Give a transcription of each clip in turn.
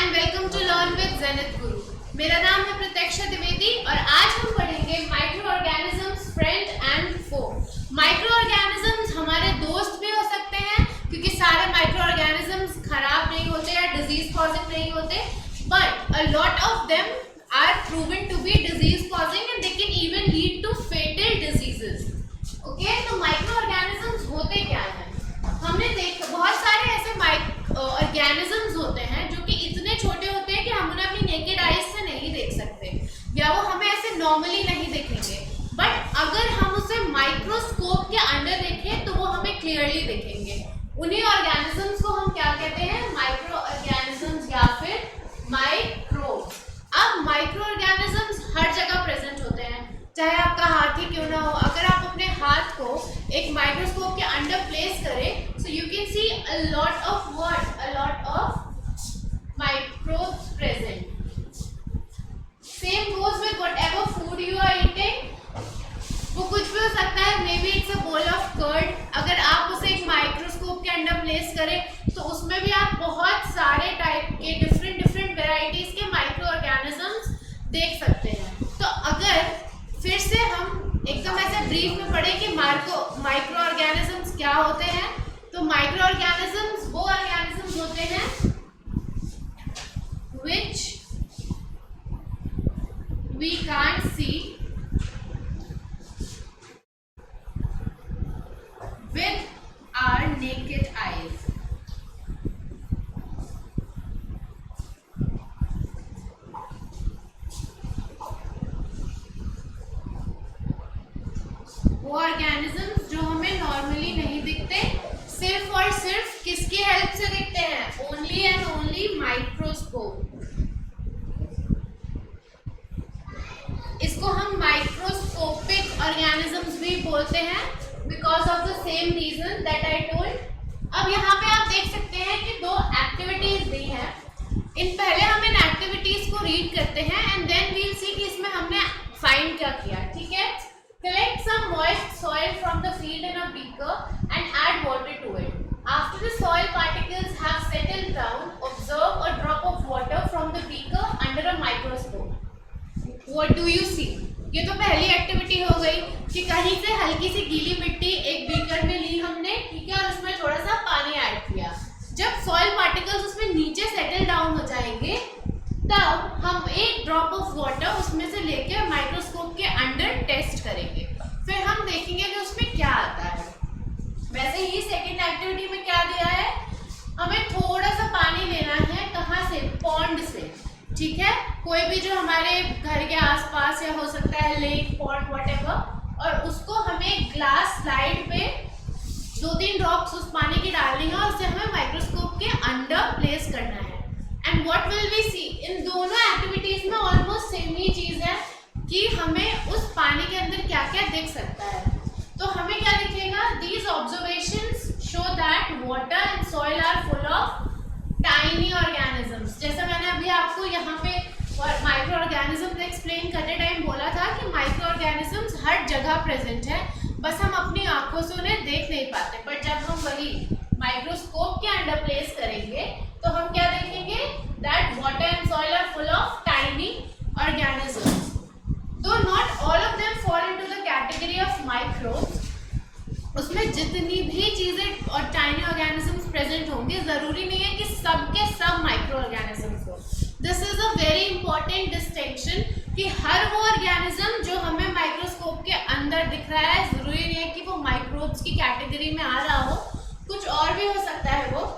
And welcome to learn with Zenith Guru. मेरा नाम है प्रत्यक्षा द्विवेदी और आज हम पढ़ेंगे micro organisms friend and foe. Micro organisms हमारे दोस्त भी हो सकते हैं क्योंकि सारे माइक्रो ऑर्गेनिजम्स खराब नहीं होते या डिजीज कॉजिंग नहीं होते, but a lot of them are proven to be disease causing and they can even lead to fatal diseases. Okay, तो माइक्रो ऑर्गेनिजम्स होते क्या हैं? हमने देखा बहुत सारे ऐसे ऑर्गेनिजम्स होते हैं जो कि इतने छोटे होते हैं कि हम उन्हें अपनी नेकेड आईज से नहीं देख सकते या वो हमें ऐसे नॉर्मली नहीं दिखेंगे, बट अगर हम उसे माइक्रोस्कोप के अंडर देखें तो वो हमें क्लियरली दिखेंगे। उन्हीं ऑर्गेनिजम्स को हम क्या कहते हैं? माइक्रो ऑर्गेनिजम्स या फिर माइक्रोब्स। अब माइक्रो ऑर्गेनिजम्स हर जगह प्रेजेंट होते हैं, चाहे आपका हाथ ही क्यों ना हो। अगर आप अपने हाथ को एक माइक्रोस्कोप के अंडर प्लेस करें, so you can see a lot of what? A lot of microbes present. Same goes with whatever food you are eating. वो कुछ भी हो सकता है, may be it's a bowl of curd. अगर आप उसे एक माइक्रोस्कोप के अंडर प्लेस करें तो उसमें भी आप बहुत सारे टाइप के डिफरेंट वेराइटीज के माइक्रो ऑर्गेनिजम्स देख सकते हैं। तो अगर फिर से हम एकदम ऐसे ब्रीफ में पढ़े कि माइक्रो ऑर्गेनिजम्स क्या होते हैं, तो माइक्रो ऑर्गेनिजम्स वो ऑर्गेनिजम्स होते हैं which we can't see with our naked eyes. वो ऑर्गेनिजम्स जो हमें नॉर्मली नहीं दिखते, सिर्फ और सिर्फ किसकी हेल्प से दिखते हैं? Only and only microscope. इसको हम माइक्रोस्कोपिक ऑर्गेनिजम्स भी बोलते हैं because of the same reason that I told. अब यहाँ पे आप देख सकते हैं कि दो एक्टिविटीज दी हैं। पहले हम इन एक्टिविटीज को रीड करते हैं and then we will see कि इसमें हमने फाइंड क्या किया। ठीक है, collect some moist soil from the field in a beaker and add water to it. After the soil particles have settled down, observe a drop of water from the beaker under a microscope. What do you see? ये तो पहली activity हो गई कि कहीं से हल्की सी गीली मिट्टी एक बीकर में ली हमने, ठीक है, और उसमें थोड़ा सा पानी ऐड किया। जब सॉइल पार्टिकल्स उसमें नीचे सेटल डाउन हो जाएंगे तब हम एक ड्रॉप ऑफ वाटर उसमें से लेकर माइक्रोस्कोप के अंडर टेस्ट करेंगे, फिर हम देखेंगे कि उसमें क्या आता है। वैसे ही सेकेंड एक्टिविटी में क्या दिया है? हमें थोड़ा सा पानी लेना है। कहाँ से? पॉन्ड से। ठीक है, कोई भी जो हमारे घर के आसपास या हो सकता है लेक, पॉन्ड, व्हाटएवर, और उसको हमें ग्लास स्लाइड पे 2-3 ड्रॉप्स उस पानी की डालनी है और उसे हमें माइक्रोस्कोप के अंडर प्लेस करना है। एंड व्हाट विल वी सी? इन दोनों एक्टिविटीज में ऑलमोस्ट सेम ही चीज है कि हमें उस पानी के अंदर क्या क्या दिख सकता है। तो हमें क्या दिखेगा? These observations show that water and soil are full of tiny organisms. जैसा मैंने अभी आपको यहाँ पे माइक्रो ऑर्गेनिजम्स एक्सप्लेन करते टाइम बोला था कि माइक्रो ऑर्गेनिजम्स हर जगह प्रेजेंट है, बस हम अपनी आंखों से उन्हें देख नहीं पाते। बट जब हम वही माइक्रोस्कोप के अंडर प्लेस करेंगे तो हम क्या देखेंगे? That water and soil are full of tiny organisms. Though not all of them fall into the category of microbes, उसमें जितनी भी चीजें और टाइनी ऑर्गेनिजम्स प्रेजेंट होंगे, जरूरी नहीं है कि सब के सब माइक्रो ऑर्गेनिजम्स हो। This is a very important distinction कि हर वो ऑर्गेनिज्म जो हमें माइक्रोस्कोप के अंदर दिख रहा है, जरूरी नहीं है कि वो माइक्रोब्स की कैटेगरी में आ रहा हो, कुछ और भी हो सकता है वो।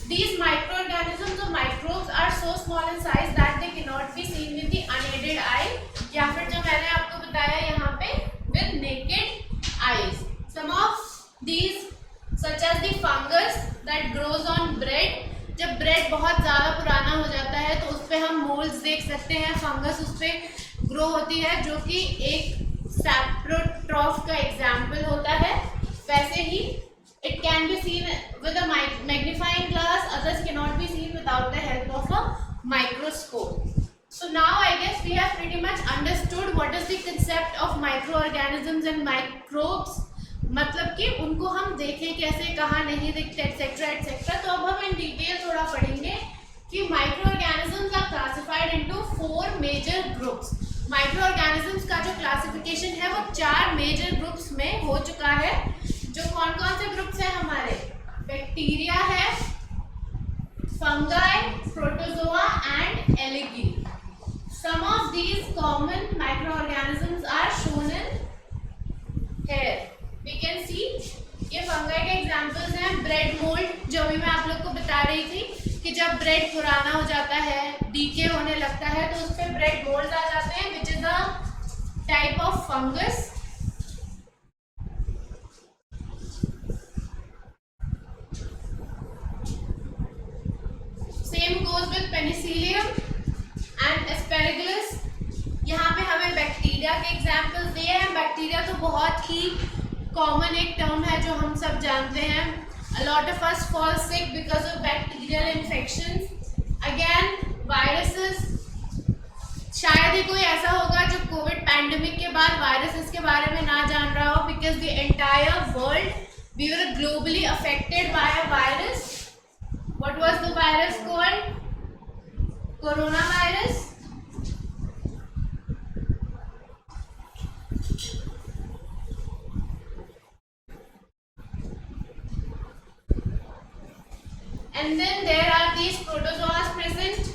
These microorganisms or microbes are so small in size that they cannot be seen with the unaided eye, या फिर जो मैंने आपको बताया यहाँ पे with naked eyes. Some of these, such as the fungus that grows on bread, जब bread बहुत ज़्यादा पुराना हो जाता है तो उस पर हम मोल्ड्स देख सकते हैं, फंगस उस पर ग्रो होती है जो कि एक सैप्रोट्रॉफ का एग्जाम्पल होता है। वैसे ही it can be seen with a magnifying glass, others cannot be seen without the help of a microscope. So now I guess we have pretty much understood what is the concept of microorganisms and microbes. मतलब कि उनको हम देखें कैसे, कहाँ नहीं दिखते, etcetera etcetera. तो अब हम इन डिटेल थोड़ा पढ़ेंगे कि माइक्रो ऑर्गेनिज्म माइक्रो ऑर्गेनिजम्स का जो क्लासिफिकेशन है वो 4 मेजर ग्रुप्स में हो चुका है। जो कौन कौन से ग्रुप्स हैं हमारे, बैक्टीरिया है, fungi, protozoa and algae. Some of these common microorganisms are shown in here. We can see ये फंगाई के एग्जांपल्स हैं। ब्रेड मोल्ड, जो अभी मैं आप लोग को बता रही थी कि जब ब्रेड पुराना हो जाता है, डीके होने लगता है, तो उस पे ब्रेड मोल्ड आ जाते हैं, which is a type of fungus. Same goes with penicillium and aspergillus. यहाँ पे हमें बैक्टीरिया के एग्जाम्पल्स दिए हैं। बैक्टीरिया तो बहुत ही कॉमन एक टर्म है जो हम सब जानते हैं। A lot of us fall sick because of bacterial infections. Again, viruses. शायद ही कोई ऐसा होगा जो कोविड पैंडेमिक के बाद वायरसेस के बारे में ना जान रहा हो, because the entire world we were globally affected by a virus. What was the virus called? Coronavirus. And then there are these protozoas present,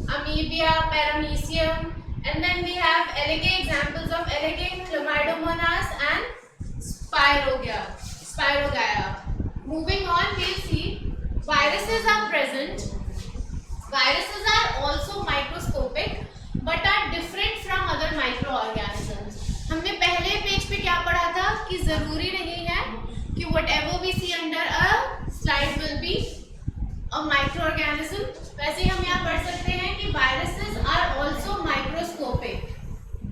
amoeba, paramecium, and then we have algae, examples of algae, chlamydomonas and spirogyra. Moving on, we'll see viruses are present. Viruses are also microscopic but are different from other microorganisms. हमने पहले page पे क्या पढ़ा था कि जरूरी नहीं है कि whatever we see under a slide will be a microorganism. वैसे हम यहाँ पढ़ सकते हैं कि viruses are also microscopic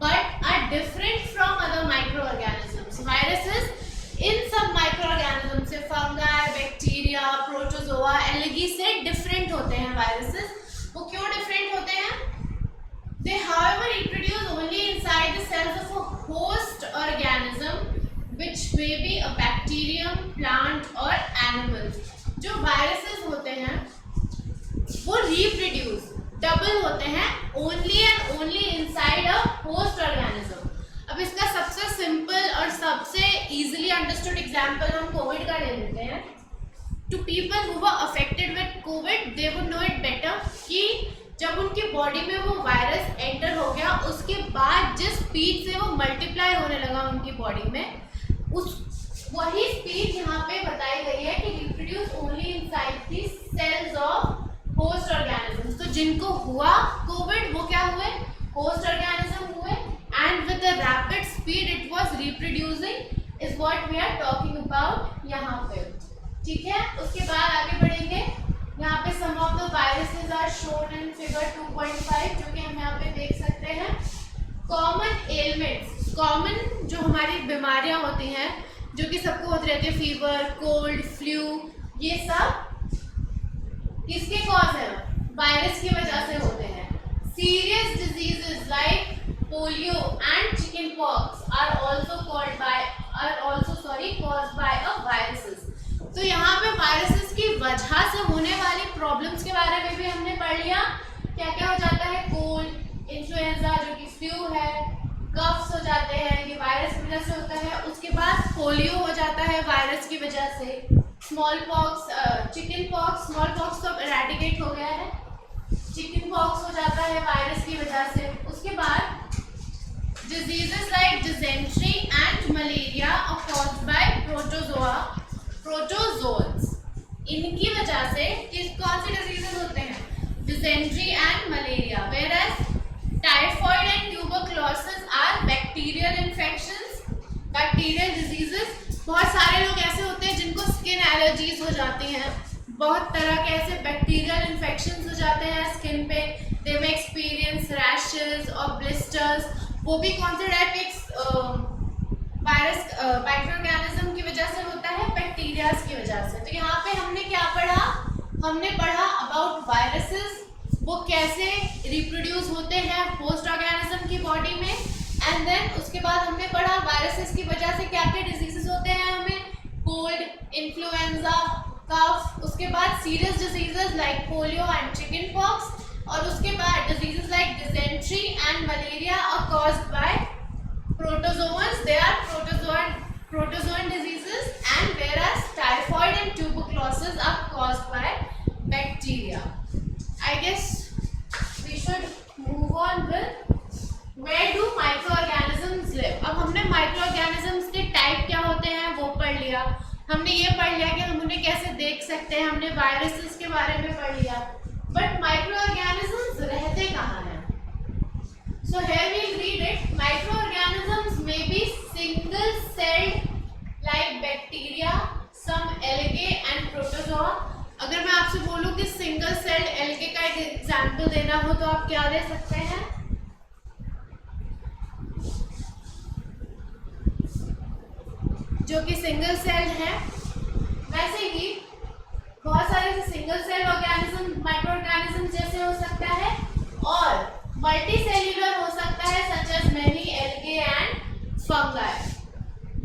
but are different from other microorganisms. Viruses इन सब microorganisms से fungi, bacteria, protozoa, algae से different होते हैं viruses. वो क्यों different होते हैं? They however reproduce only inside the cells of a host organism which may be a bacterium, plant or animal. जो वायरसेस होते हैं वो रिप्रोड्यूस डबल होते हैं only and only inside a host organism. अब इसका सबसे सिंपल और सबसे इजीली अंडरस्टूड एग्जांपल हम कोविड का ले लेते हैं। To people who were affected with Covid they would know it better कि जब उनकी बॉडी में वो वायरस एंटर हो गया उसके बाद जिस स्पीड से वो मल्टीप्लाई होने लगा उनकी बॉडी में, उस वही स्पीड यहाँ पे बताई गई है कि reproduce only inside the cells of host organisms. तो जिनको हुआ कोविड वो क्या हुए, होस्ट ऑर्गेनिज्म हुए, and with the rapid speed it was reproducing is what we are talking about यहाँ पे। ठीक है, उसके बाद आगे बढ़ेंगे। यहाँ पे some of the viruses are shown in figure 2.5 जो कि हम यहाँ पे देख सकते हैं। कॉमन एलिमेंट्स, कॉमन जो हमारी बीमारियां होती हैं जो कि सबको होती रहती है, फीवर, कोल्ड, फ्लू, ये सब किसके कॉज है, वायरस की वजह से होते हैं। Serious diseases like polio and chicken pox are also caused by a viruses. तो यहाँ पे वायरसेस की वजह से होने वाली प्रॉब्लम्स के बारे में भी हमने पढ़ लिया। क्या क्या हो जाता है, कोल्ड, इन्फ्लुएंजा जो कि फ्लू है, कफ्स हो जाते हैं, ये वायरस की वजह से होता है। उसके बाद पोलियो हो जाता है वायरस की वजह से। Small pox, chicken pox, small pox तो इरेडिकेट हो गया है, चिकन पॉक्स हो जाता है वायरस की वजह से। उसके बाद diseases like dysentery and malaria are caused by protozoans. इनकी वजह से कौन से डिजीजेस होते हैं, dysentery and malaria, whereas typhoid and tuberculosis are bacterial infections, bacterial diseases. बहुत सारे लोग ऐसे होते हैं जिनको स्किन एलर्जीज हो जाती हैं, बहुत तरह के ऐसे बैक्टीरियल इन्फेक्शंस हो जाते हैं स्किन पे। दे मे एक्सपीरियंस रैशेस और ब्लिस्टर्स। वो भी कौन से टाइप के वायरस माइक्रोऑर्गेनिज्म की वजह से होता है, बैक्टीरियाज की वजह से। तो यहाँ पे हमने क्या पढ़ा, हमने पढ़ा अबाउट वायरसेस, वो कैसे रिप्रोड्यूस होते हैं होस्ट ऑर्गेनिज्म की बॉडी में, एंड देन उसके बाद हमने पढ़ा वायरसेस की वजह से क्या क्या डिजीजेस होते हैं हमें, कोल्ड, इन्फ्लुएंजा, कफ। उसके बाद serious diseases like polio and chicken pox, और उसके बाद diseases like dysentery and malaria are caused by protozoans. They are protozoan diseases, and whereas typhoid and tuberculosis are caused by bacteria. I guess we should move on with where do microorganisms live. अब हमने microorganisms के type क्या होते हैं वो पढ़ लिया, हमने ये पढ़ लिया कि हम उन्हें कैसे देख सकते हैं, हमने वायरसेस के बारे में पढ़ लिया, बट microorganisms रहते कहाँ हैं? So here we read it. Microorganisms may be single-celled like bacteria, some algae and protozoa. अगर मैं आपसे बोलूँ कि single-celled algae का एक एग्जाम्पल देना हो तो आप क्या दे सकते हैं? जो कि सिंगल सेल है। वैसे ही बहुत सारे single cell organism micro organism जैसे हो सकता है, और मल्टी सेल्यूलर हो सकता है, such as many algae and fungi.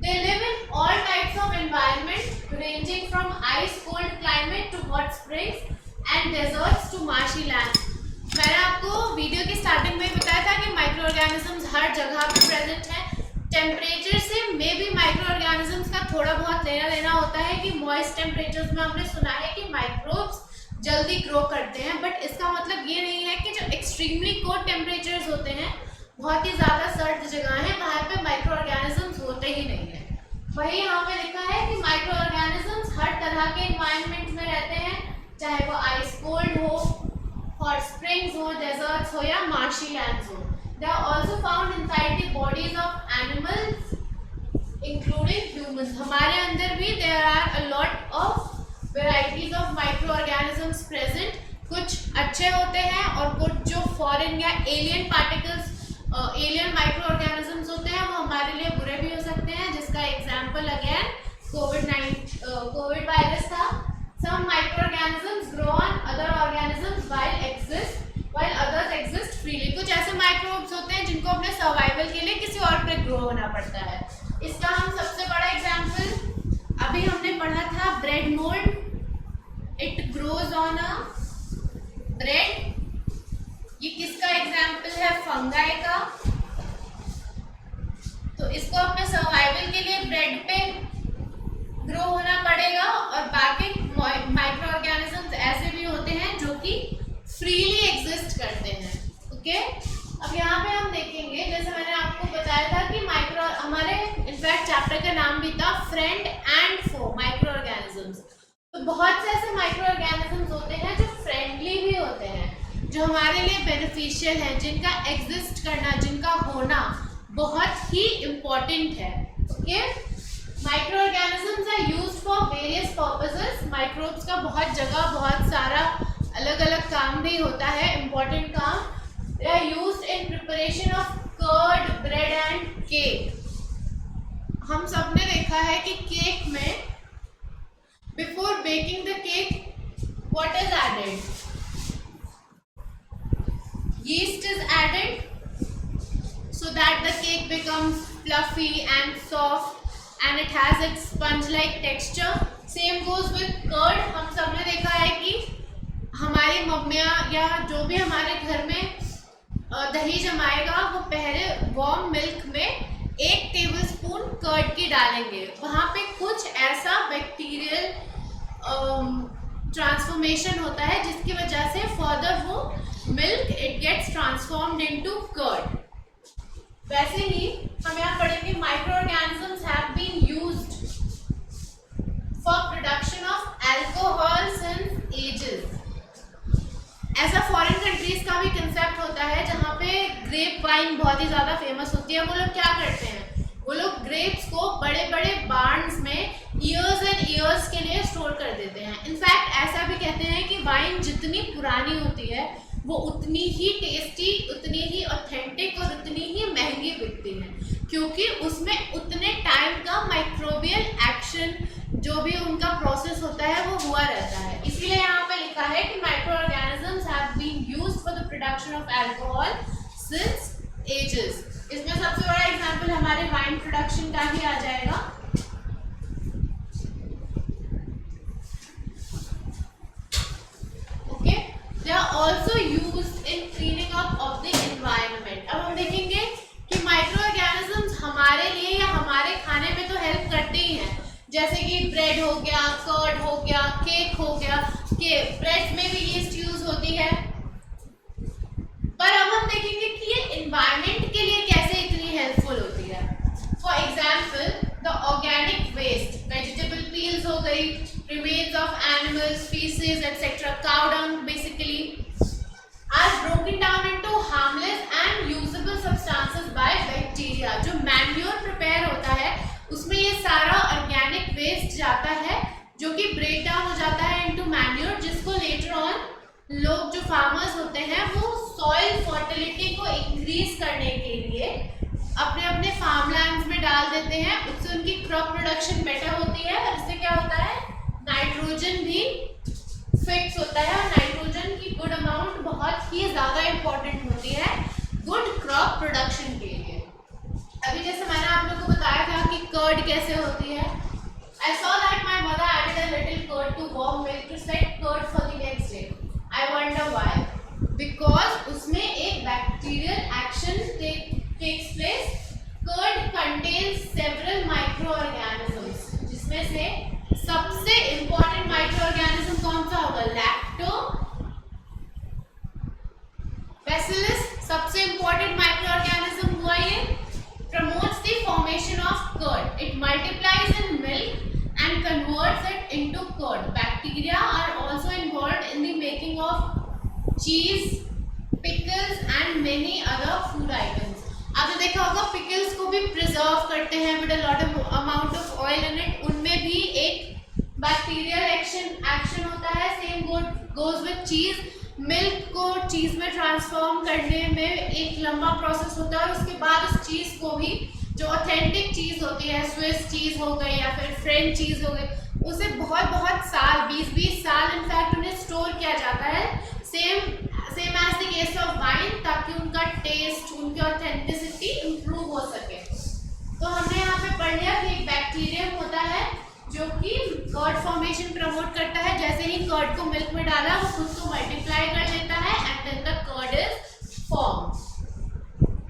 They live in all types of environment ranging from ice cold climate to hot springs and deserts to marshy land. मैंने आपको वीडियो की स्टार्टिंग में बताया था कि माइक्रो ऑर्गेनिजम्स हर जगह पे प्रेजेंट हैं। टेम्परेचर से मे भी माइक्रो ऑर्गेनिजम्स का थोड़ा बहुत लेना देना होता है कि मॉइस्ट टेम्परेचर्स में हमने सुना है कि माइक्रोब्स जल्दी ग्रो करते हैं, बट इसका मतलब ये नहीं है कि जो एक्सट्रीमली कोल्ड टेम्परेचर्स होते हैं, बहुत ही ज़्यादा सर्द जगह है, वहाँ पे माइक्रो ऑर्गेनिजम्स होते ही नहीं है। वही यहाँ पे लिखा है कि माइक्रो ऑर्गेनिजम्स हर तरह के इन्वायरमेंट में रहते हैं, चाहे वो आइस कोल्ड हो, हॉट स्प्रिंग्स हो, डेजर्ट्स हो या मार्शी लैंड्स हो। They are also found inside the bodies of animals including humans. हमारे अंदर भी there are a lot of varieties of micro organisms present. कुछ अच्छे होते हैं और कुछ जो फॉरेन या alien particles, alien micro organisms होते हैं, वो हमारे लिए बुरे भी हो सकते हैं, जिसका एग्जाम्पल अगेन कोविड वायरस था। Some micro organisms grow on other organisms while others exist freely। कुछ ऐसे माइक्रोब्स होते हैं जिनको अपने सर्वाइवल के लिए किसी और पे ग्रो होना पड़ता है। इसका हम सबसे बड़ा एग्जाम्पल अभी हमने पढ़ा था bread mould. It grows on a bread. ये किसका एग्जाम्पल है? फंगाई का। तो इसको अपने सर्वाइवल के लिए ब्रेड पे ग्रो होना पड़ेगा, और बाकी माइक्रो ऑर्गेनिजम्स ऐसे भी होते हैं जो कि फ्रीली एग्जिस्ट करते हैं। ओके, अब यहाँ पे हम देखेंगे, जैसे मैंने आपको बताया था कि माइक्रो, हमारे इनफैक्ट चैप्टर का नाम भी था friend and foe micro organisms. तो बहुत से ऐसे माइक्रो ऑर्गेनिजम्स होते हैं जो फ्रेंडली भी होते हैं, जो हमारे लिए बेनिफिशियल हैं, जिनका एग्जिस्ट करना, जिनका होना बहुत ही इम्पोर्टेंट है। Okay, micro organisms are used for various purposes. Microbes का बहुत जगह बहुत सारा अलग अलग काम भी होता है, इम्पोर्टेंट काम। They are used in preparation of curd, bread and cake. हम सब ने देखा है कि केक में before baking the cake what is added? Yeast is added so that the cake becomes fluffy and soft and it has its sponge-like texture. Same goes with curd. हम सब ने देखा है कि हमारी मम्मियाँ या जो भी हमारे घर में दही जमाएगा, वो पहले वार्म मिल्क में 1 टेबलस्पून कर्ड की डालेंगे। वहाँ पे कुछ ऐसा बैक्टीरियल ट्रांसफॉर्मेशन होता है जिसकी वजह से फर्दर वो milk it gets transformed into curd. वैसे ही हम यहाँ पढ़ेंगे micro organisms have been used for production of alcohol since ages. ऐसा फॉरेन कंट्रीज का भी कंसेप्ट होता है जहाँ पे ग्रेप वाइन बहुत ही ज़्यादा फेमस होती है। वो लोग क्या करते हैं? वो लोग ग्रेप्स को बड़े बड़े बार्न्स में ईयर्स एंड ईयर्स के लिए स्टोर कर देते हैं। इनफैक्ट ऐसा भी कहते हैं कि वाइन जितनी पुरानी होती है वो उतनी ही टेस्टी, उतनी ही ऑथेंटिक और उतनी ही महंगी बिकती है, क्योंकि उसमें उतने टाइम का माइक्रोबियल एक्शन जो भी उनका प्रोसेस होता है वो हुआ रहता है। इसीलिए यहाँ पे लिखा है कि micro organisms have been used for the production of alcohol since ages. इसमें सबसे बड़ा एग्जांपल हमारे वाइन प्रोडक्शन का ही आ जाएगा। Okay, They are also used in cleaning up of the environment. अब हम देखेंगे कि माइक्रो ऑर्गेनिजम्स हमारे लिए या हमारे खाने में तो हेल्प करते ही हैं, जैसे कि ब्रेड हो गया, कर्ड हो गया, केक हो गया, कि ब्रेड में भी यीस्ट यूज होती है। पर अब हम देखेंगे कि ये एनवायरनमेंट के लिए कैसे इतनी हेल्पफुल होती है। For example the organic waste, vegetable peels हो गई, remains of animals, feces, etc., cow dung basically, are broken down into harmless and usable substances by bacteria. जो मैन्योर प्रिपेयर होता है उसमें ये सारा ऑर्गेनिक वेस्ट जाता है जो कि ब्रेक डाउन हो जाता है इनटू मैन्योर, जिसको लेटर ऑन लोग जो फार्मर्स होते हैं वो सॉइल फर्टिलिटी को इंक्रीज करने के लिए अपने अपने फार्मलैंड्स में डाल देते हैं। उससे उनकी क्रॉप प्रोडक्शन बेटर होती है और इससे क्या होता है, नाइट्रोजन भी फिक्स होता है। और नाइट्रोजन की गुड अमाउंट बहुत ही ज़्यादा इम्पोर्टेंट होती है गुड क्रॉप प्रोडक्शन के लिए। अभी जैसे मैंने आप लोगों को बताया था कि कर्ड कैसे होती है। I saw that my mother added a little curd to warm milk to set curd for the next day. I wonder why. Because उसमें एक bacterial action takes place. Curd contains several microorganisms, जिसमें से सबसे important micro organism कौन सा होगा, lactobacillus सबसे important microorganism हुआ ये। Promotes the formation of curd, it multiplies in milk and converts it into curd. Bacteria are also involved in the making of cheese, pickles and many other food items. आपने देखा होगा pickles को भी preserve करते हैं with a lot of amount of oil in it, उनमें भी एक बैक्टीरियल एक्शन होता है। सेम गोज विद चीज, मिल्क को चीज में ट्रांसफॉर्म करने में एक लंबा प्रोसेस होता है। उसके बाद उस चीज को भी जो ऑथेंटिक चीज होती है, स्विस चीज हो गई या फिर फ्रेंच चीज हो गई, उसे बहुत बहुत साल, 20-20 साल इनफैक्ट उन्हें स्टोर किया जाता है, same as the case of wine, ताकि उनका टेस्ट, उनकी ऑथेंटिसिटी इम्प्रूव हो सके। तो हमने यहाँ पे पढ़ लिया कि एक बैक्टीरियम होता है जो कि कर्ड फॉर्मेशन प्रमोट करता है। जैसे ही कर्ड को मिल्क में डाला वो खुद को मल्टीप्लाई कर लेता है and then the curd is form.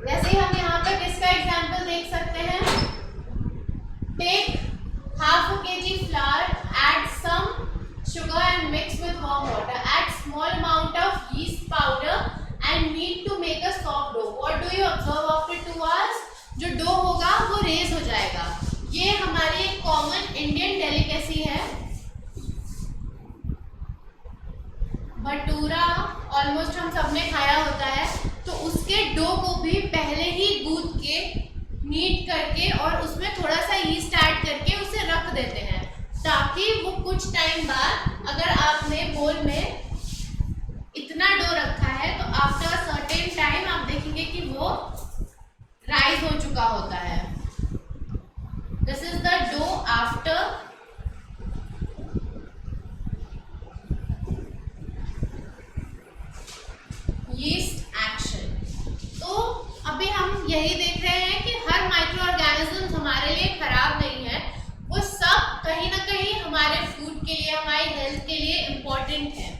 वैसे ही हम यहाँ पे किसका एग्जांपल देख सकते हैं, take half a kg flour, add some sugar and mix with warm water, add small amount of yeast powder and knead to make a soft dough. What do you observe after 2 hours? जो dough होगा वो raise हो जाएगा। ये हमारी एक common Indian delicacy है, bhatura, almost हम सबने खाया होता है। तो उसके डो को भी पहले ही गूंथ के, नीट करके और उसमें थोड़ा सा यीस्ट ऐड करके उसे रख देते हैं, ताकि वो कुछ टाइम बाद, अगर आपने बोल में इतना डो रखा है तो आफ्टर सर्टेन टाइम आप देखेंगे कि वो राइज हो चुका होता है। This is the dough after yeast action. तो अभी हम यही देख रहे हैं कि हर माइक्रो ऑर्गेनिज्म हमारे लिए खराब नहीं है, वो सब कहीं ना कहीं हमारे फूड के लिए, हमारी हेल्थ के लिए इम्पोर्टेंट है।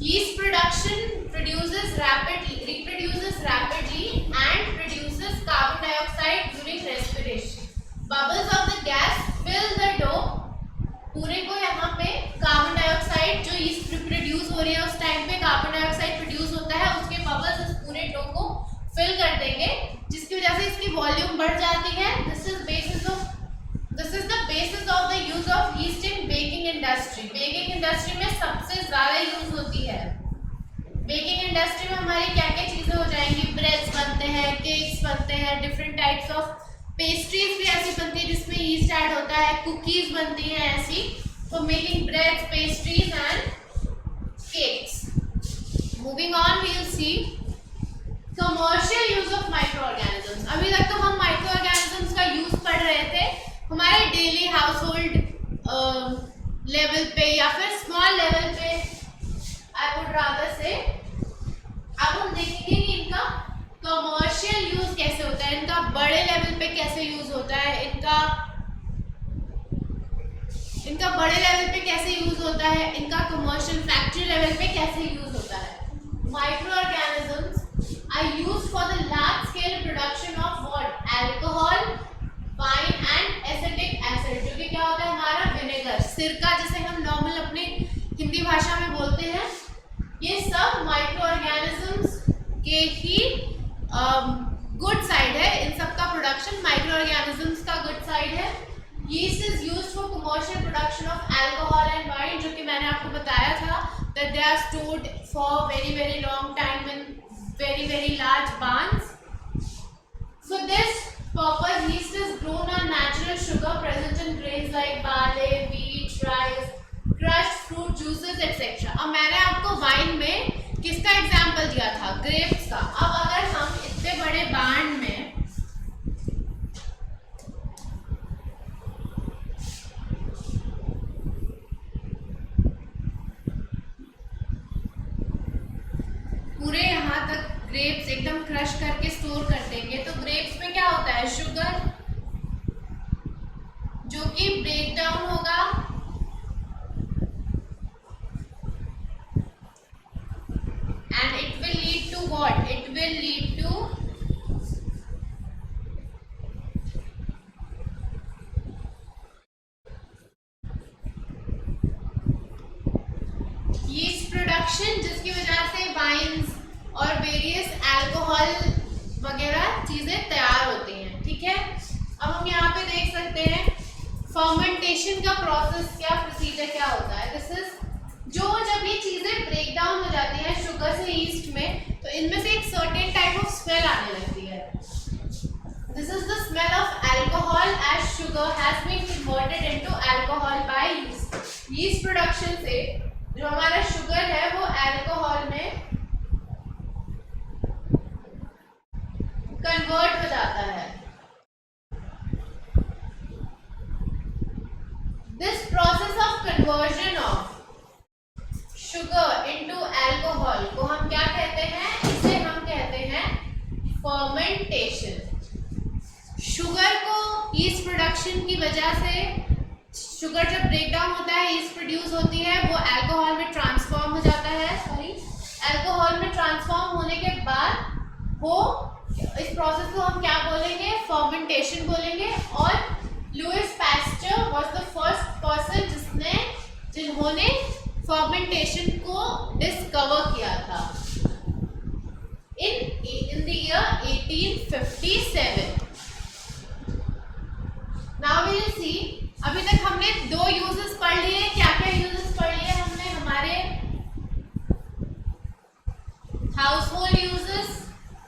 Yeast production reproduces rapidly and produces carbon dioxide during respiration. Bubbles of the gas fill the dough. पूरे को यहाँ पे कार्बन डाइऑक्साइड, जो yeast प्रोड्यूस हो रही है उस टाइम पे कार्बन डाइऑक्साइड प्रोड्यूस होता है, उसके बबल्स इस पूरे डो को फिल कर देंगे, जिसकी वजह से इसकी वॉल्यूम बढ़ जाती है। This is the basis of the use of yeast in baking industry. Baking industry में सबसे ज़्यादा यूज होती है। बेकिंग इंडस्ट्री में हमारी क्या क्या चीज़ें हो जाएंगी, ब्रेड्स बनते हैं, केक्स बनते हैं, डिफरेंट टाइप्स ऑफ पेस्ट्रीज भी ऐसी बनती है जिसमें यीस्ट ऐड होता है, कुकीज बनती हैं ऐसी। तो making breads, pastries and cakes. Moving on we will see commercial use of micro organisms. अभी तक तो हम माइक्रो ऑर्गेनिजम्स का यूज पढ़ रहे थे हमारे डेली हाउस होल्ड लेवल पे या फिर स्मॉल लेवल पे, आई वुड रादर से। अब हम देखेंगे कि इनका कमर्शियल यूज कैसे होता है, इनका बड़े लेवल पे कैसे यूज होता है, इनका बड़े लेवल पे कैसे यूज होता है, इनका कमर्शियल फैक्ट्री लेवल पे कैसे यूज होता है। microorganisms are used for the large scale production of what? Alcohol, wine and acetic acid, जो कि क्या होता है हमारा विनेगर, सिरका जिसे हम नॉर्मल अपने हिंदी भाषा में बोलते हैं। ये सब माइक्रो ऑर्गेनिजम्स के ही गुड साइड है, इन सब का प्रोडक्शन माइक्रो ऑर्गेनिजम्स का गुड साइड है। Yeast is used for commercial production of alcohol and wine, जो कि मैंने आपको बताया था that they are stored for very long time in very large barns. For this purpose, yeast is grown on natural sugar present in grains like barley, wheat, rice, crushed fruit juices etc. अब मैंने आपको wine में किसका example दिया था? Grapes का। अब अगर हम इतने बड़े बार्न में पूरे यहाँ तक ग्रेप्स एकदम क्रश करके स्टोर कर देंगे, तो ग्रेप्स में क्या होता है? शुगर, जो कि ब्रेक डाउन होगा and it will lead to what? It will lead to yeast production, जिसकी वजह से वाइन्स और वेरियस अल्कोहल वगैरह चीजें तैयार होती हैं। ठीक है, अब हम यहाँ पे देख सकते हैं फर्मेंटेशन का प्रोसेस क्या, प्रोसीजर क्या होता है। दिस इज जब ये चीजें ब्रेक डाउन हो जाती हैं शुगर से ईस्ट में, तो इनमें से एक सर्टेन टाइप ऑफ स्मेल आने लगती है। This is the smell of alcohol as sugar has been converted into alcohol by yeast. Yeast production से जो हमारा शुगर है वो अल्कोहल में कन्वर्ट हो जाता है। This process of conversion of sugar into alcohol को हम क्या कहते हैं? इसे हम कहते हैं फर्मेंटेशन। शुगर को ईस्ट प्रोडक्शन की वजह से, शुगर जब ब्रेक डाउन होता है, ईस्ट प्रोड्यूस होती है, वो अल्कोहल में ट्रांसफॉर्म हो जाता है। अल्कोहल में ट्रांसफॉर्म होने के बाद वो इस प्रोसेस को हम क्या बोलेंगे? फर्मेंटेशन बोलेंगे। और Louis Pasteur was the first person जिन्होंने फर्मेंटेशन को डिस्कवर किया था in the year 1857. Now we will see, अभी तक हमने दो यूजेस पढ़ लिए। क्या क्या यूजेस पढ़ लिए हमने? हमारे household uses,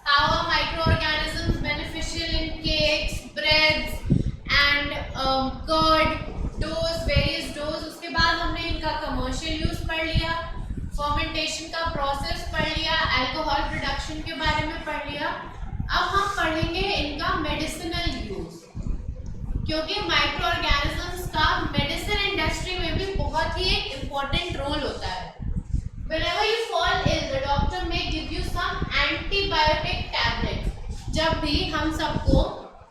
how are microorganisms beneficial in cakes, breads and curd, doughs, various doughs। उसके बाद हमने इनका कमर्शियल यूज पढ़ लिया, फर्मेंटेशन का प्रोसेस पढ़ लिया, अल्कोहल प्रोडक्शन के बारे में पढ़ लिया। अब हम पढ़ेंगे इनका मेडिसिनल यूज, क्योंकि माइक्रो ऑर्गेनिजम्स का मेडिसिन इंडस्ट्री में भी बहुत ही एक इम्पोर्टेंट रोल होता है। Whenever you fall ill, the doctor may give you some antibiotic tablets. जब भी हम सबको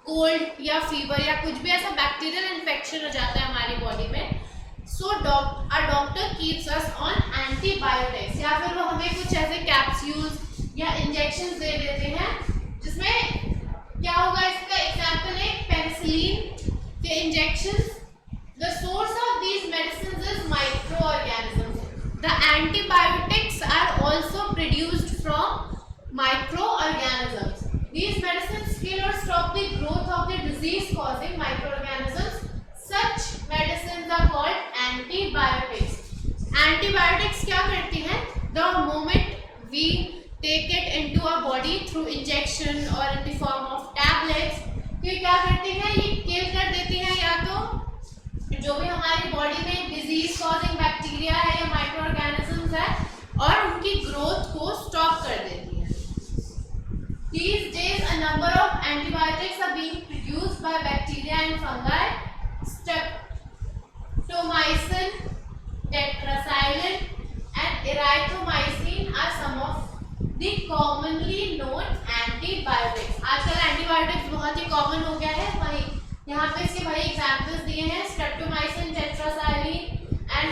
कोल्ड या फीवर या कुछ भी ऐसा बैक्टीरियल इन्फेक्शन हो जाता है हमारी बॉडी में, सो our doctor keeps us on antibiotics, या फिर वो हमें कुछ ऐसे कैप्सूल्स या इंजेक्शन दे देते हैं, जिसमें क्या होगा? इसका एग्जाम्पल है पेनिसिलिन के injection. The source of these medicines is microorganisms. The antibiotics are also produced from microorganisms. These medicines kill or stop the growth of the disease-causing microorganisms. Such medicines are called antibiotics. Antibiotics क्या करती हैं? The moment we take it into our body through injection or in the form of tablets, ये क्या करती हैं? ये kill कर देती हैं या तो जो भी हमारी बॉडी में डिजीज कॉजिंग बैक्टीरिया है या माइक्रो ऑर्गेनिजम्स है, और उनकी ग्रोथ को स्टॉप कर देती है। These days a number of antibiotics are being produced by bacteria and fungi. Streptomycin, tetracycline and erythromycin are some of the commonly known antibiotics. आजकल एंटीबायोटिक्स बहुत ही कॉमन हो गया है। वही यहाँ पे इसके भाई एग्जाम्पल्स दिए हैं, स्ट्रेप्टोमाइसिन, टेट्रासाइक्लिन एंड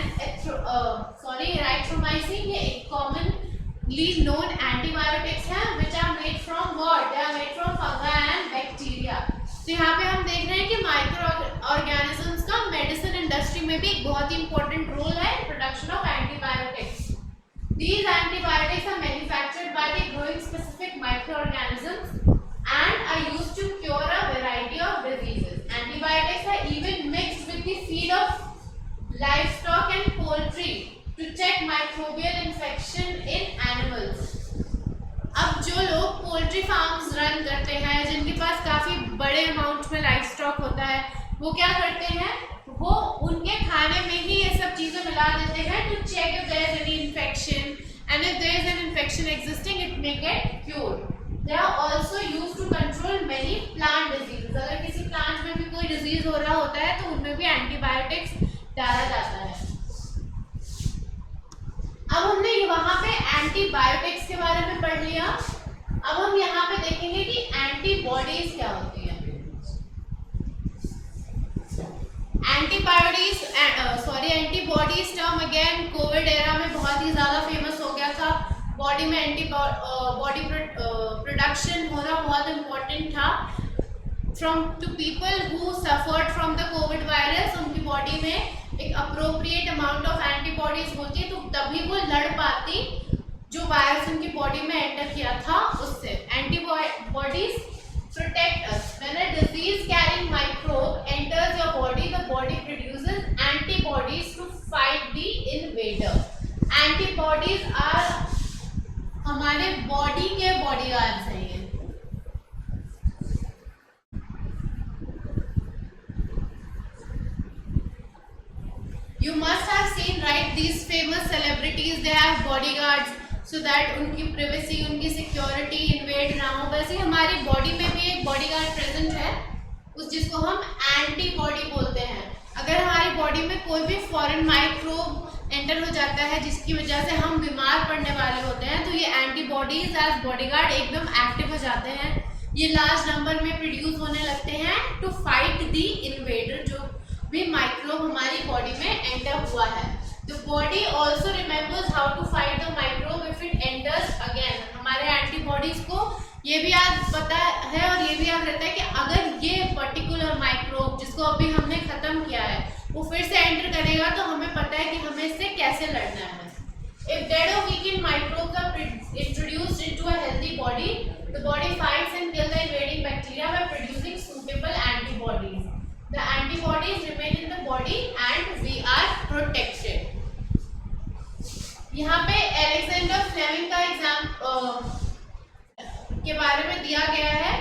एराइथ्रोमाइसिन। ये एक कॉमन known antibiotics हैं which are made from what? They are made from fungi and bacteria. तो यहाँ पे हम देख रहे हैं कि माइक्रो ऑर्गेनिजम्स का मेडिसिन इंडस्ट्री में भी एक बहुत ही इंपॉर्टेंट रोल है production of antibiotics. These antibiotics are manufactured by the growing specific microorganisms and are used to cure a variety of diseases. Antibiotics are even mixed with the feed of livestock and poultry to check microbial infection in animals. अब जो लोग poultry farms run करते हैं, जिनके पास काफ़ी बड़े amount में live stock होता है, वो क्या करते हैं, वो उनके खाने में ही ये सब चीज़ें मिला देते हैं to check if there is any infection and if there is an infection existing it may get cured. They are also used to control many plant diseases. अगर किसी प्लांट में भी कोई डिजीज हो रहा होता है तो उनमें भी एंटीबायोटिक्स डाला जाता है. अब हमने वहाँ पे एंटीबायोटिक्स के बारे में पढ़ लिया. अब हम यहाँ पे देखेंगे कि एंटीबॉडीज क्या होती है. Antibodies term again Covid era में बहुत ही ज़्यादा फेमस हो गया था. बॉडी में एंटीबॉडी प्रोडक्शन होना बहुत इम्पोर्टेंट था. To people who suffered from the Covid virus, उनकी बॉडी में एक अप्रोप्रिएट अमाउंट ऑफ एंटीबॉडीज होती है, तो तभी वो लड़ पाती जो वायरस उनकी बॉडी में एंटर किया था उससे. Antibodies protect us. When a disease carrying microbe enters your body, the body produces antibodies to fight the invader. Antibodies are हमारे बॉडी के बॉडीगार्ड्स हैं ये. You must have seen, right, these famous celebrities, they have bodyguards so that उनकी privacy, उनकी security invade ना हो. वैसे हमारी बॉडी में भी एक बॉडीगार्ड प्रेजेंट है, उस जिसको हम एंटीबॉडी बोलते हैं. अगर हमारी बॉडी में कोई भी फॉरेन माइक्रोब एंटर हो जाता है जिसकी वजह से हम बीमार पड़ने वाले होते हैं, तो ये एंटीबॉडीज एज बॉडीगार्ड एकदम एक्टिव हो जाते हैं. ये लार्ज नंबर में प्रोड्यूस होने लगते हैं टू फाइट द इन्वेडर, जो भी माइक्रोब हमारी बॉडी में एंटर हुआ है. The body also remembers how to fight the microbe if it enters again. हमारे एंटीबॉडीज को ये भी याद पता है और ये भी याद रहता है कि अगर ये पर्टिकुलर माइक्रोब जिसको अभी हमने खत्म किया है वो फिर से एंटर करेगा तो हमें पता है कि हमें इससे कैसे लड़ना है. If dead or weakened microbes are introduced into a healthy body, the body fights and kills the invading bacteria by producing suitable antibodies. The antibodies remain in the body and we are protected. यहाँ पे Alexander Fleming का exam के बारे में दिया गया है.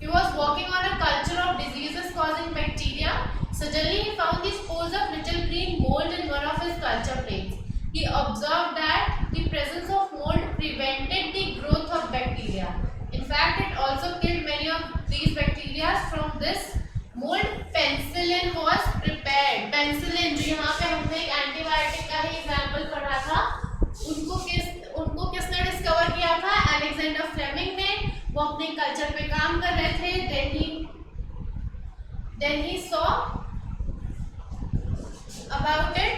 He was walking on a culture of diseases causing bacteria. Suddenly he found the spores of little green mold in one of his culture plates. He observed that the presence of mold prevented the growth of bacteria. In fact, it also killed many of these bacteria. From this mold, penicillin was prepared. Penicillin, जो यहाँ पे हमने एक antibiotic का ही example पढ़ा था, उनको किसने डिस्कवर किया था? अलेक्जेंडर फ्लेमिंग ने. वो अपने कल्चर पे काम कर रहे थे. Then he saw about it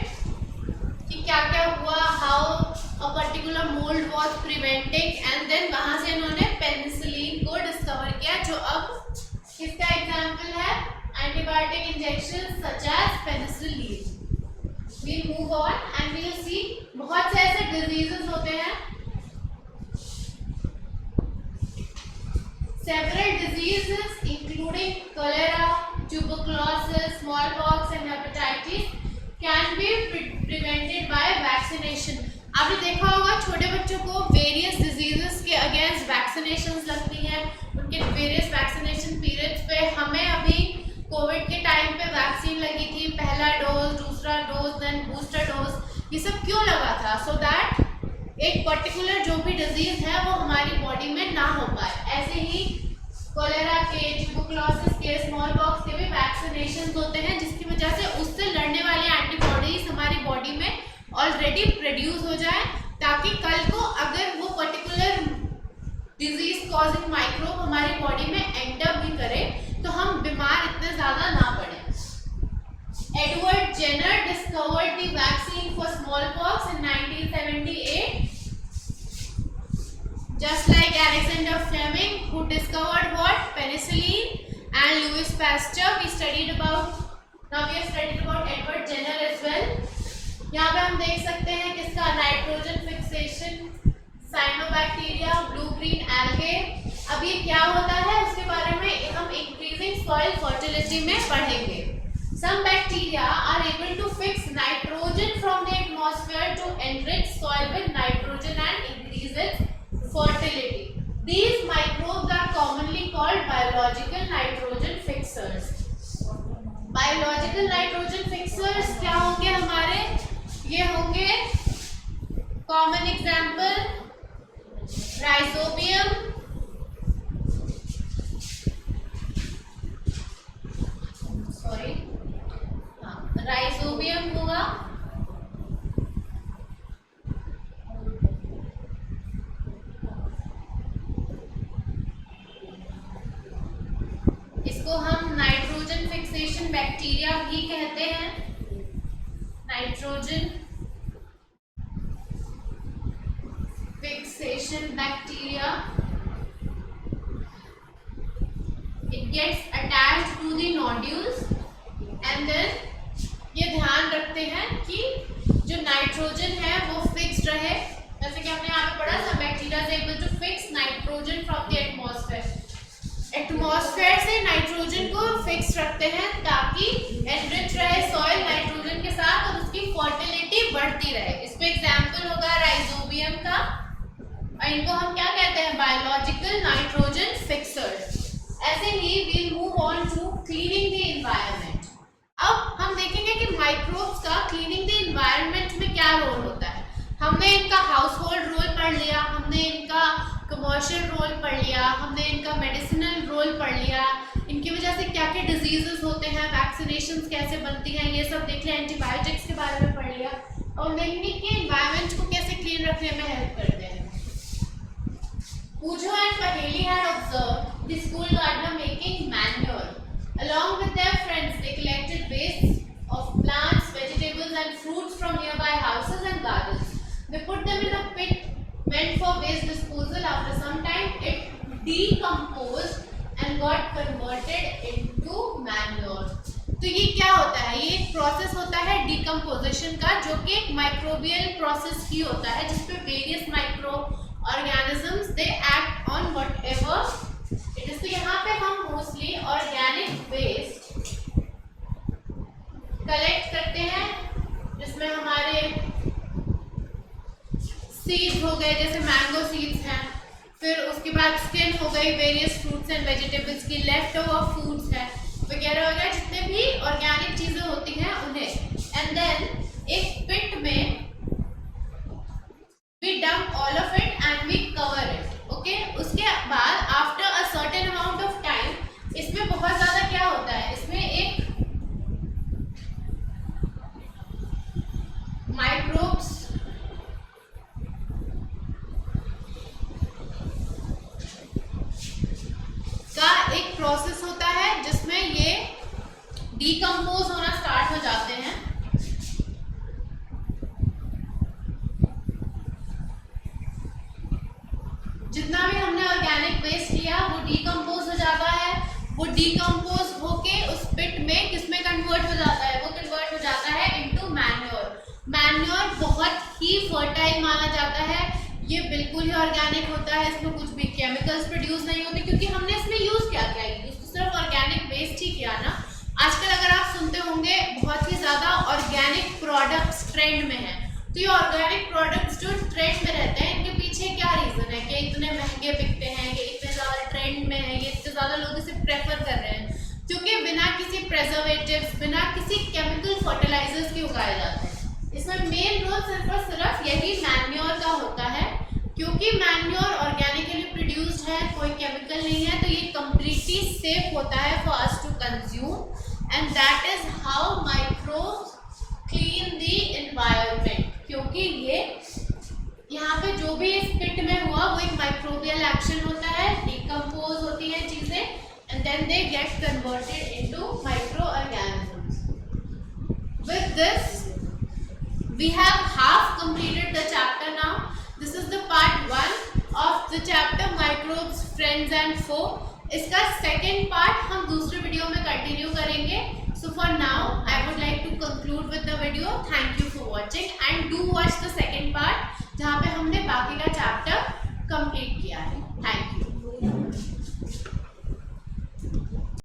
कि क्या क्या हुआ, how a particular mold was preventing, and then वहाँ से इन्होंने पेनिसिलिन को डिस्कवर किया, जो अब किसका एग्जाम्पल है? Antibiotic injection such as penicillin. We move on and we will see बहुत से ऐसे डिजीजेस होते हैं. Several diseases including cholera, tuberculosis, smallpox and hepatitis can be prevented by vaccination. आपने देखा होगा छोटे बच्चों को वेरियस डिजीजेस के अगेंस्ट वैक्सीनेशंस लगती हैं. उनके वेरियस वैक्सीनेशन पीरियड्स पे हमें अभी कोविड के टाइम पे वैक्सीन लगी थी, पहला डोज, दूसरा डोज, देन बूस्टर डोज. ये सब क्यों लगा था? सो दैट एक पर्टिकुलर जो भी डिजीज है वो हमारी बॉडी में ना हो पाए. ऐसे ही कोलेरा के, ट्यूबरकुलोसिस के, स्मॉल पॉक्स के भी वैक्सीनेशन होते हैं, जिसकी वजह से उससे लड़ने वाली एंटीबॉडीज हमारी बॉडी में ऑलरेडी प्रोड्यूस हो जाए, ताकि कल को अगर वो पर्टिकुलर डिजीज कॉजिंग माइक्रोब हमारी बॉडी में एंटर भी करे तो हम बीमार इतने ज़्यादा ना पड़े. Edward Jenner discovered the vaccine for smallpox in 1978. just like Alexander Fleming, who discovered what? Penicillin, and Louis Pasteur. We studied about, now we have studied about Edward Jenner as well. यहाँ पे हम देख सकते हैं किसका, nitrogen fixation, cyanobacteria, blue green algae. अब ये क्या होता है उसके बारे में हम इंक्रीजिंग सॉइल फर्टिलिटी में पढ़ेंगे। Some bacteria are able to fix nitrogen from the atmosphere to enrich soil with nitrogen and increase its fertility. These microbes are commonly called biological nitrogen fixers. Biological nitrogen fixers क्या होंगे हमारे? ये होंगे common example rhizobium, rhizobium हुआ, इसको हम nitrogen fixation bacteria भी कहते हैं। Nitrogen fixation bacteria, it gets attached to the nodules and then ये ध्यान रखते हैं कि जो नाइट्रोजन है वो फिक्स्ड रहे। जैसे कि हमने यहाँ पे पढ़ा था, bacteria is able to fix nitrogen from the atmosphere. Atmosphere से नाइट्रोजन को फिक्स रखते हैं ताकि एनरिच रहे सॉइल नाइट्रोजन के साथ और उसकी फर्टिलिटी बढ़ती रहे। इसमें एग्जाम्पल होगा राइजोबियम का, और इनको हम क्या कहते हैं? Biological nitrogen fixers. ऐसे ही we'll move on to cleaning the environment. अब हम देखेंगे कि माइक्रोब्स का क्लीनिंग द एनवायरनमेंट में क्या रोल होता है। हमने इनका हाउस होल्ड रोल पढ़ लिया, हमने इनका कमर्शियल रोल पढ़ लिया, हमने इनका मेडिसिनल रोल पढ़ लिया, इनकी वजह से क्या क्या डिजीजेस होते हैं, वैक्सीनेशंस कैसे बनती हैं, ये सब देख लिया, एंटीबायोटिक्स के बारे में पढ़ लिया, और देखेंगे कि एनवायरनमेंट को कैसे क्लीन रखने में हेल्प करते हैं। Pujo and Paheli had observed the school gardener making manure. Along with their friends, they collected waste of plants, vegetables and fruits from nearby houses and gardens. They put them in a pit meant for waste disposal. After some time, it decomposed and got converted into manure. तो ये क्या होता है? ये एक process होता है decomposition का, जो कि एक माइक्रोबियल प्रोसेस ही होता है जिसपे various micro organisms they act on whatever it is. तो यहाँ पे हम मोस्टली ऑर्गेनिक वेस्ट कलेक्ट करते हैं, जिसमें हमारे सीड्स हो गए, जैसे मैंगो सीड्स हैं, फिर उसके बाद स्किन हो गई वेरियस फ्रूट्स एंड वेजिटेबल्स की, लेफ्ट ओवर फूड्स है वगैरह वगैरह, जितने भी ऑर्गेनिक चीजें होती हैं उन्हें, एंड देन एक पिट में we dump all of it and we cover it, okay? उसके बाद after a certain amount of time, इसमें बहुत ज़्यादा क्या होता है, इसमें एक माइक्रोब्स का एक प्रोसेस होता है जिसमें ये डिकम्पोज होना स्टार्ट हो जाते हैं। जितना भी हमने ऑर्गेनिक वेस्ट लिया वो डिकम्पोज हो जाता है, वो डिकम्पोज होके उस पिट में किसमें कन्वर्ट हो जाता है? वो कन्वर्ट हो जाता है इनटू मैन्योर। मैन्योर बहुत ही फर्टाइल माना जाता है, ये बिल्कुल ही ऑर्गेनिक होता है, इसमें कुछ भी केमिकल्स प्रोड्यूस नहीं होते, क्योंकि हमने इसमें यूज क्या किया? यूज तो सिर्फ ऑर्गेनिक वेस्ट ही किया ना। आजकल अगर आप सुनते होंगे बहुत ही ज्यादा ऑर्गेनिक प्रोडक्ट्स ट्रेंड में है, तो ये ऑर्गेनिक प्रोडक्ट्स जो ट्रेंड में रहते हैं, इनके पीछे क्या रीजन है कि इतने महंगे बिकते हैं, ये इतने ज्यादा ट्रेंड में है, ये इतने ज्यादा लोग इसे प्रेफर कर रहे हैं? क्योंकि बिना किसी प्रेजर्वेटिव्स, बिना किसी केमिकल फर्टिलाइजर्स के उगाए जाते हैं। इसमें मेन रोल सिर्फ और सिर्फ यही मैन्योर का होता है, क्योंकि मैन्योर ऑर्गेनिकली प्रोड्यूस्ड है, कोई केमिकल नहीं है, तो ये कंप्लीटली सेफ होता है for us to consume, and that is how microbes clean the environment. क्योंकि ये यहाँ पे जो भी इस पिट में हुआ वो एक माइक्रोबियल एक्शन होता है, डिकम्पोज होती है चीजें, and then they get converted into micro organisms. With this we have half completed the chapter now. This is the part 1 of the chapter microbes friends and foe. इसका second part हम दूसरे video में continue करेंगे। So for now I would like to conclude with the video. Thank you for watching and do watch the second part, जहाँ पे हमने बाकी का चैप्टर